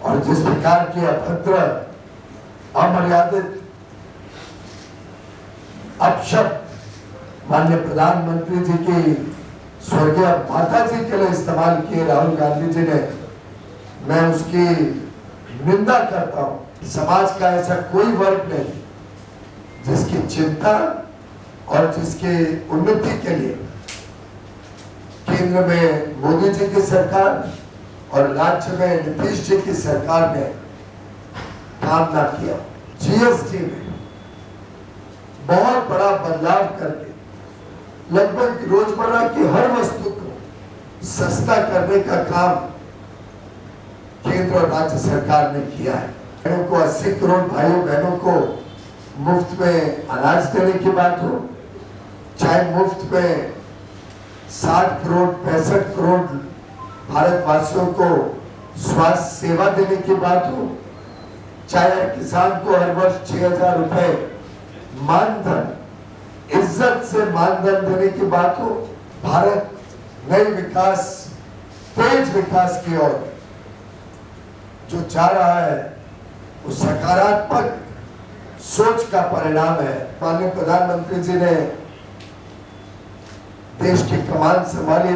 और जिस प्रकार की अभद्र, अमर्यादित अपशब्द माननीय प्रधानमंत्री जी की स्वर्गीय माता जी के लिए इस्तेमाल किए राहुल गांधी जी ने, मैं उसकी निंदा करता हूं। समाज का ऐसा कोई वर्ग नहीं जिसकी चिंता और जिसके उन्नति के लिए केंद्र में मोदी जी की सरकार और राज्य में नीतीश जी की सरकार ने काम ना किया। जीएसटी में बहुत बड़ा बदलाव करके लगभग रोजमर्रा की हर वस्तु को सस्ता करने का काम केंद्र और राज्य सरकार ने किया है। बहनों को 80 करोड़ भाइयों बहनों को मुफ्त में अनाज देने की बात हो, चाहे मुफ्त में 60 करोड़ 65 करोड़ भारतवासियों को स्वास्थ्य सेवा देने की बात हो, चाहे किसान को हर वर्ष 6,000 रुपए मानधन, इज्जत से मानधन देने की बात हो। भारत नए विकास, तेज विकास की ओर जो जा रहा है वो सकारात्मक सोच का परिणाम है। माननीय प्रधानमंत्री जी ने देश की कमान संभाली,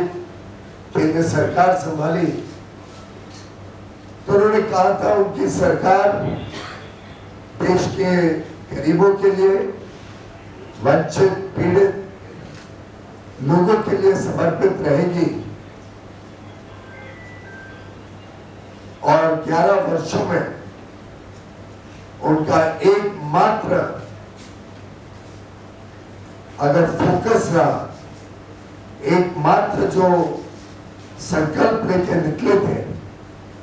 केंद्र सरकार संभाली, तो उन्होंने कहा था उनकी सरकार देश के गरीबों के लिए, वंचित पीड़ित लोगों के लिए समर्पित रहेगी। और 11 वर्षों में उनका एकमात्र अगर फोकस रहा, एकमात्र जो संकल्प लेके निकले थे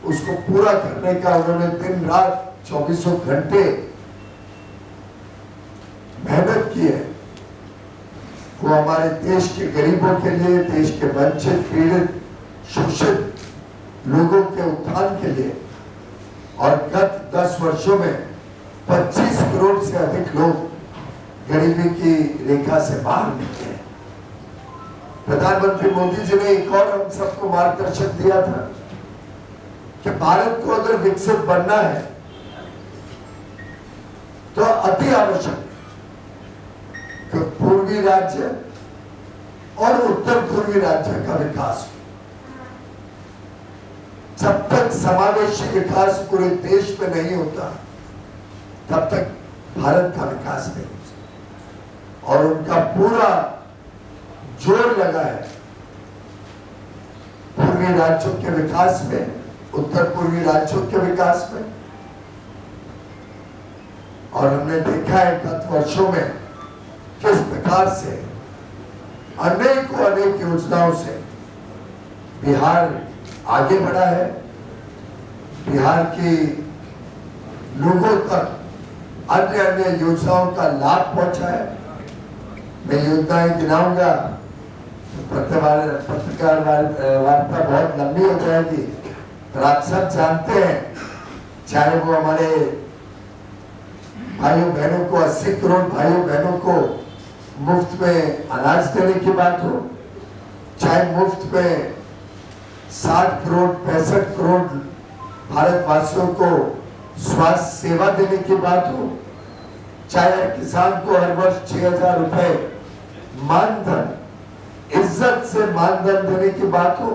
उसको पूरा करने का उन्होंने दिन रात 24 घंटे मेहनत की है। वो हमारे देश के गरीबों के लिए, देश के वंचित पीड़ित शोषित लोगों के उत्थान के लिए, और गत 10 वर्षों में 25 करोड़ से अधिक लोग गरीबी की रेखा से बाहर निकले। प्रधानमंत्री मोदी जी ने एक और हम सबको मार्गदर्शन दिया था कि भारत को अगर विकसित बनना है तो अति आवश्यक है कि पूर्वी राज्य और उत्तर पूर्वी राज्य का विकास हो। जब तक समावेशी विकास पूरे देश में नहीं होता तब तक भारत का विकास नहीं होता। और उनका पूरा जोर लगा है पूर्वी राज्यों के विकास में, उत्तर पूर्वी राज्यों के विकास में। और हमने देखा है गत वर्षों में किस प्रकार से अनेक योजनाओं से बिहार आगे बढ़ा है, बिहार के लोगों तक अन्य योजनाओं का लाभ पहुंचा है। मैं योजनाएं गिनाऊंगा तो पत्रकार वार्ता बहुत लंबी हो जाएगी, पर आप सब जानते हैं, चाहे वो हमारे भाइयों बहनों को 80 करोड़ भाइयों बहनों को मुफ्त में अनाज देने की बात हो, चाहे मुफ्त में 60 करोड़ 65 करोड़ भारतवासियों को स्वास्थ्य सेवा देने की बात हो, चाहे किसान को हर वर्ष 6,000 रुपए मानधन, इज्जत से मानधन देने की बात हो,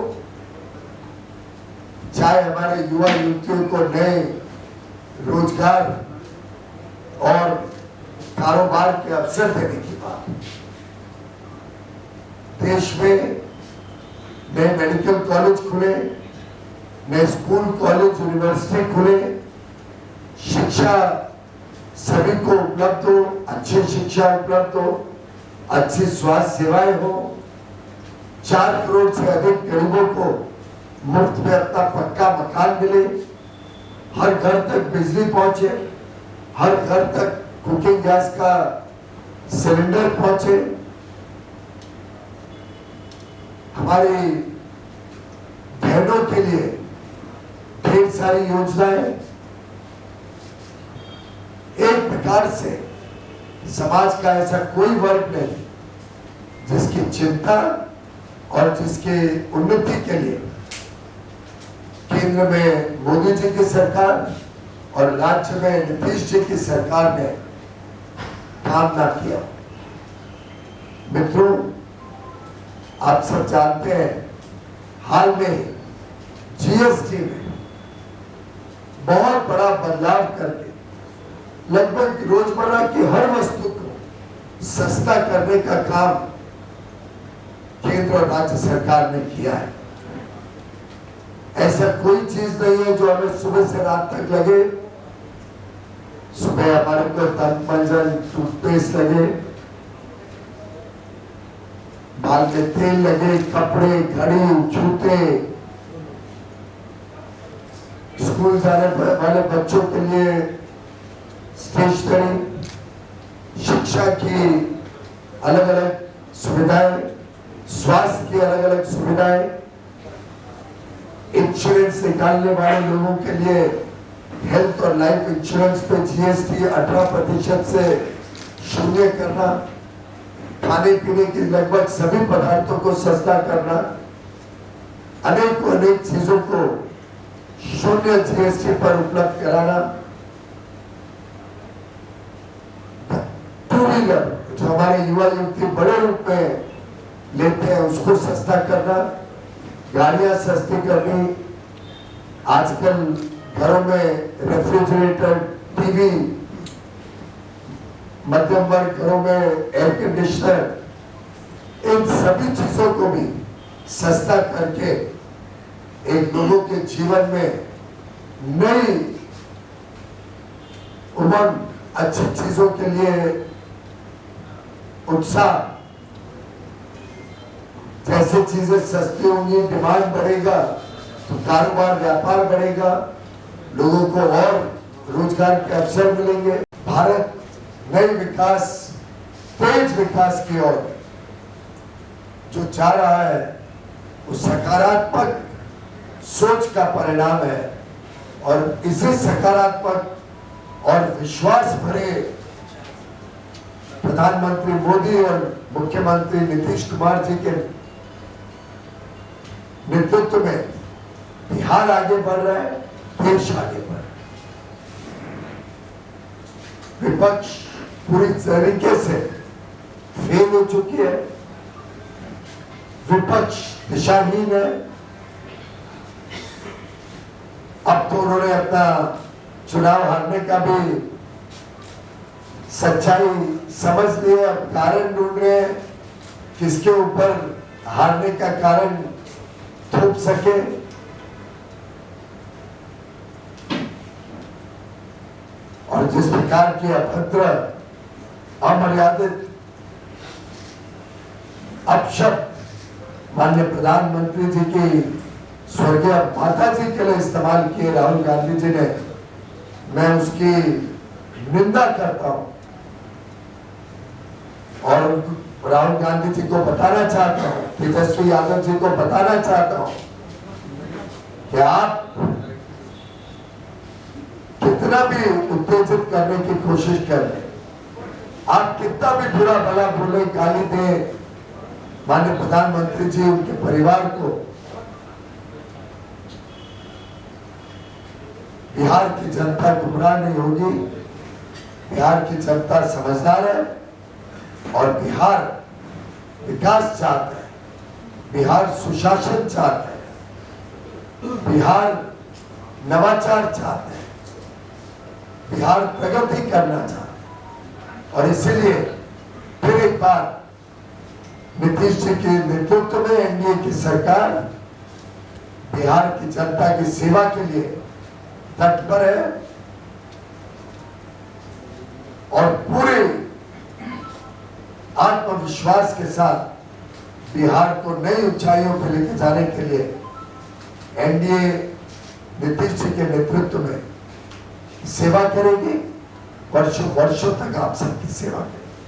चाहे हमारे युवा युवतियों को नए रोजगार और कारोबार के अवसर देने की बात। देश में नए मेडिकल कॉलेज खुले, नए स्कूल कॉलेज यूनिवर्सिटी खुले, शिक्षा सभी को उपलब्ध हो, अच्छी शिक्षा उपलब्ध हो, अच्छी स्वास्थ्य सेवाएं हो, 4 करोड़ से अधिक गरीबों को मुफ्त में अपना पक्का मकान मिले, हर घर तक बिजली पहुंचे, हर घर तक कुकिंग गैस का सिलेंडर पहुंचे। हमारी बहनों के लिए ढेर सारी योजनाएं। एक प्रकार से समाज का ऐसा कोई वर्ग नहीं जिसकी चिंता और जिसके उन्नति के लिए केंद्र में मोदी जी की सरकार और राज्य में नीतीश जी की सरकार ने काम ना किया। मित्रों, आप सब जानते हैं, हाल में जीएसटी में बहुत बड़ा बदलाव करके लगभग रोजमर्रा की हर वस्तु को सस्ता करने का काम केंद्र और राज्य सरकार ने किया है। ऐसा कोई चीज नहीं है जो हमें सुबह से रात तक लगे। सुबह हमारे को दंत मंजन, टूथपेस्ट लगे, बाल में तेल लगे, कपड़े, घड़ी, जूते, स्कूल जाने वाले बच्चों के लिए स्टेशनरी, शिक्षा की अलग अलग सुविधाएं, स्वास्थ्य की अलग अलग सुविधाएं, इंश्योरेंस निकालने वाले लोगों के लिए हेल्थ और लाइफ इंश्योरेंस पे जीएसटी 18% से शून्य करना, खाने पीने की लगभग सभी पदार्थों को सस्ता करना, अनेक चीजों को शून्य जीएसटी पर उपलब्ध कराना, टू व्हीलर जो हमारे युवा युवती बड़े रूप में लेते हैं उसको सस्ता करना, गाड़ियां सस्ती करनी, आजकल घरों में रेफ्रिजरेटर, टीवी, मध्यम वर्ग घरों में एयर कंडीशनर, इन सभी चीजों को भी सस्ता करके एक लोगों के जीवन में नई उमंग, अच्छी चीजों के लिए उत्साह, जैसे चीजें सस्ती होंगी, डिमांड बढ़ेगा तो कारोबार, व्यापार बढ़ेगा, लोगों को और रोजगार के अवसर मिलेंगे। भारत नई विकास, तेज विकास की ओर जो जा रहा है वो सकारात्मक सोच का परिणाम है और इसी सकारात्मक और विश्वास भरे प्रधानमंत्री मोदी और मुख्यमंत्री नीतीश कुमार जी के नेतृत्व में बिहार आगे बढ़ रहा है, देश आगे बढ़ रहा है। विपक्ष पूरी तरीके से फेल हो चुकी है, विपक्ष दिशाहीन है। अब तो उन्होंने अपना चुनाव हारने का भी सच्चाई समझ ली है, अब कारण ढूंढ रहे हैं किसके ऊपर हारने का कारण थोप सके। और जिस प्रकार की अभद्र, अमर्यादित अपशब्द माननीय प्रधानमंत्री जी की स्वर्गीय माता जी के लिए इस्तेमाल किए राहुल गांधी जी ने, मैं उसकी निंदा करता हूं और राहुल गांधी जी को बताना चाहता हूं, तेजस्वी यादव जी को बताना चाहता हूं कि आप कितना भी उत्तेजित करने की कोशिश कर रहे, आप कितना भी बुरा भला बोले, गाली दे माननीय प्रधानमंत्री जी, उनके परिवार को, बिहार की जनता गुमराह नहीं होगी। बिहार की जनता समझदार है और बिहार विकास चाहता है, बिहार सुशासन चाहता है, बिहार नवाचार चाहता है, बिहार प्रगति करना चाहता है। और इसीलिए फिर एक बार नीतीश जी के नेतृत्व में एनडीए की सरकार बिहार की जनता की सेवा के लिए तत्पर है और पूरे आत्मविश्वास के साथ बिहार को नई ऊंचाइयों पर लेकर जाने के लिए एनडीए नीतीश जी के नेतृत्व में सेवा करेगी, वर्षों वर्षों तक आप सबकी सेवा करेगी।